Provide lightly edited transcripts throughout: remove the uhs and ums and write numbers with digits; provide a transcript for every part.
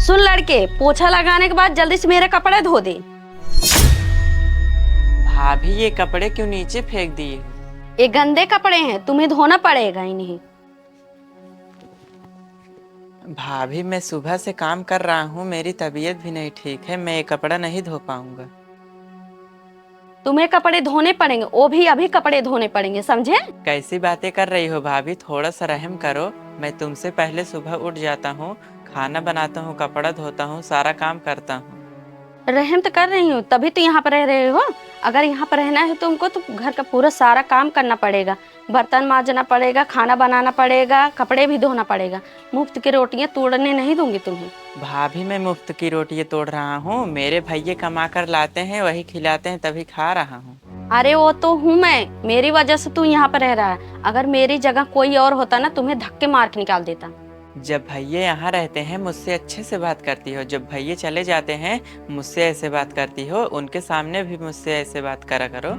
सुन लड़के, पोछा लगाने के बाद जल्दी से मेरे कपड़े धो दे। भाभी ये कपड़े क्यों नीचे फेंक दिए? ये गंदे कपड़े हैं, तुम्हें धोना पड़ेगा इन्हें। भाभी मैं सुबह से काम कर रहा हूँ, मेरी तबीयत भी नहीं ठीक है, मैं ये कपड़ा नहीं धो पाऊंगा। तुम्हें कपड़े धोने पड़ेंगे, वो भी अभी कपड़े धोने पड़ेंगे, समझे? कैसी बातें कर रही हो भाभी, थोड़ा सा रहम करो। मैं तुमसे पहले सुबह उठ जाता हूँ, खाना बनाता हूँ, कपड़ा धोता हूँ, सारा काम करता हूँ। रहम तो कर रही हूँ, तभी तो यहाँ पर रह रहे हो। अगर यहाँ पर रहना है तुमको तो घर का पूरा सारा काम करना पड़ेगा। बर्तन मांजना पड़ेगा, खाना बनाना पड़ेगा, कपड़े भी धोना पड़ेगा। मुफ्त की रोटियां तोड़ने नहीं दूंगी तुम्हें। भाभी मैं मुफ्त की रोटी तोड़ रहा हूँ? मेरे भैये कमा कर लाते हैं, वही खिलाते हैं, तभी खा रहा हूँ। अरे वो तो हूँ मैं, मेरी वजह से तू यहाँ पर रह रहा है। अगर मेरी जगह कोई और होता ना, तुम्हें धक्के मार के निकाल देता। जब भैये यहाँ रहते हैं मुझसे अच्छे से बात करती हो, जब भैये चले जाते हैं मुझसे ऐसे बात करती हो, उनके सामने भी मुझसे ऐसे बात करा करो।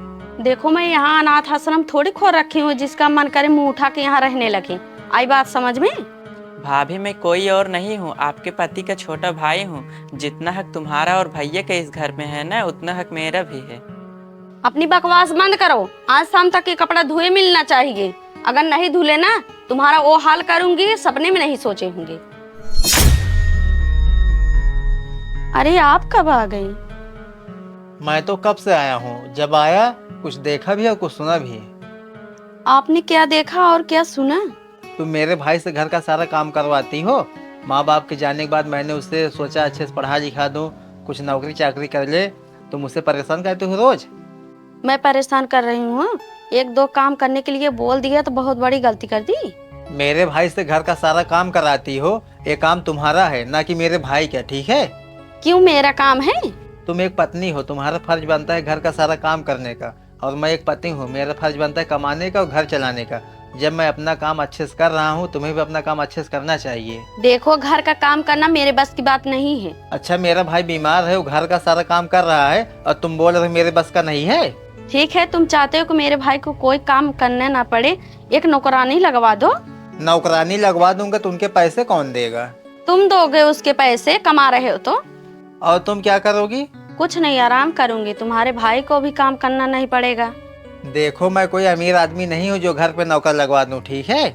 देखो, मैं यहाँ अनाथ आश्रम थोड़ी खोल रखी हूँ जिसका मन करे मुंह उठा के यहाँ रहने लगे। आई बात समझ में? भाभी मैं कोई और नहीं हूँ, आपके पति का छोटा भाई हूँ। जितना हक तुम्हारा और भैया का इस घर में है ना, उतना हक मेरा भी है। अपनी बकवास बंद करो। आज शाम तक ये कपड़ा धुए मिलना चाहिए। अगर नहीं धुले ना, तुम्हारा वो हाल करूंगी, सपने में नहीं सोचे होंगे। अरे आप कब आ गए? मैं तो कब से आया हूँ, जब आया कुछ देखा भी और कुछ सुना भी। आपने क्या देखा और क्या सुना? तुम मेरे भाई से घर का सारा काम करवाती हो। माँ बाप के जाने के बाद मैंने उससे सोचा अच्छे से पढ़ा लिखा दूँ, कुछ नौकरी चाकरी कर ले। तुम उससे परेशान करते हो रोज। मैं परेशान कर रही हूँ? एक दो काम करने के लिए बोल दिया तो बहुत बड़ी गलती कर दी। मेरे भाई से घर का सारा काम कराती हो, ये काम तुम्हारा है ना कि मेरे भाई का, ठीक है? क्यों मेरा काम है? तुम एक पत्नी हो, तुम्हारा फर्ज बनता है घर का सारा काम करने का, और मैं एक पति हूँ, मेरा फर्ज बनता है कमाने का और घर चलाने का। जब मैं अपना काम अच्छे से कर रहा हूँ, तुम्हें भी अपना काम अच्छे से करना चाहिए। देखो, घर का काम करना मेरे बस की बात नहीं है। अच्छा, मेरा भाई बीमार है, वो घर का सारा काम कर रहा है और तुम बोल रहे हो मेरे बस का नहीं है? ठीक है, तुम चाहते हो कि मेरे भाई को कोई काम करने ना पड़े, एक नौकरानी लगवा दो। नौकरानी लगवा दूंगा तो उनके पैसे कौन देगा? तुम दोगे उसके पैसे, कमा रहे हो तो। और तुम क्या करोगी? कुछ नहीं, आराम करूंगी। तुम्हारे भाई को भी काम करना नहीं पड़ेगा। देखो, मैं कोई अमीर आदमी नहीं हूँ जो घर पे नौकर लगवा दूं, ठीक है?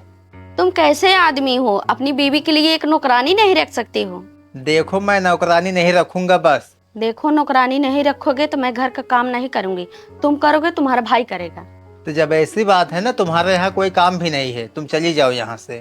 तुम कैसे आदमी हो, अपनी बीवी के लिए एक नौकरानी नहीं रख सकते हो? देखो, मैं नौकरानी नहीं रखूंगा बस। देखो, नौकरानी नहीं रखोगे तो मैं घर का काम नहीं करूंगी। तुम करोगे, तुम्हारा भाई करेगा। तो जब ऐसी बात है ना, तुम्हारे यहाँ कोई काम भी नहीं है, तुम चली जाओ यहाँ से।